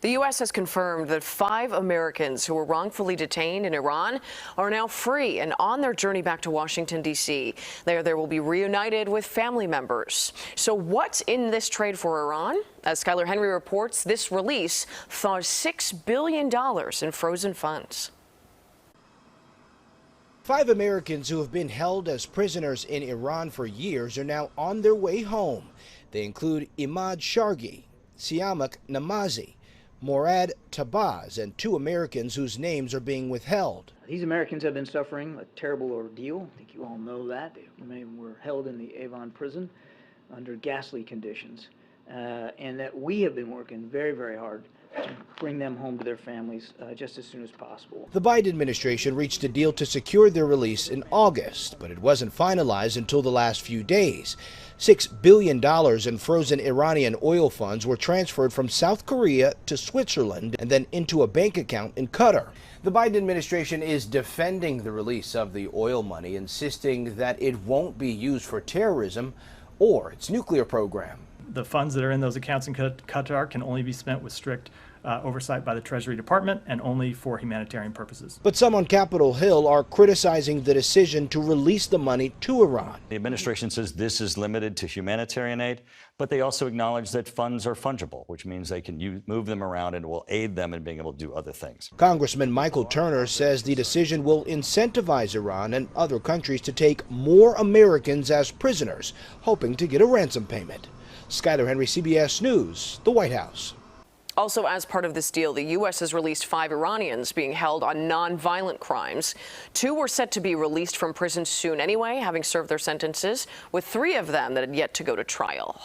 The U.S. has confirmed that 5 Americans who were wrongfully detained in Iran are now free and on their journey back to Washington, D.C. There they will be reunited with family members. So what's in this trade for Iran? As Skylar Henry reports, this release thaws $6 billion in frozen funds. 5 Americans who have been held as prisoners in Iran for years are now on their way home. They include Imad Shargi, Siamak Namazi, Morad Tabaz, and 2 Americans whose names are being withheld. These Americans have been suffering a terrible ordeal. I think you all know that. Many of them were held in the Avon prison under ghastly conditions, and that we have been working very, very hard to bring them home to their families just as soon as possible. The Biden administration reached a deal to secure their release in August, but it wasn't finalized until the last few days. $6 billion in frozen Iranian oil funds were transferred from South Korea to Switzerland and then into a bank account in Qatar. The Biden administration is defending the release of the oil money, insisting that it won't be used for terrorism or its nuclear program. The funds that are in those accounts in Qatar can only be spent with strict oversight by the Treasury Department and only for humanitarian purposes. But some on Capitol Hill are criticizing the decision to release the money to Iran. The administration says this is limited to humanitarian aid, but they also acknowledge that funds are fungible, which means they can move them around and will aid them in being able to do other things. Congressman Michael Turner says the decision will incentivize Iran and other countries to take more Americans as prisoners, hoping to get a ransom payment. Skylar Henry, CBS News, the White House. Also, as part of this deal, the U.S. has released 5 Iranians being held on nonviolent crimes. 2 were set to be released from prison soon anyway, having served their sentences, with 3 of them that had yet to go to trial.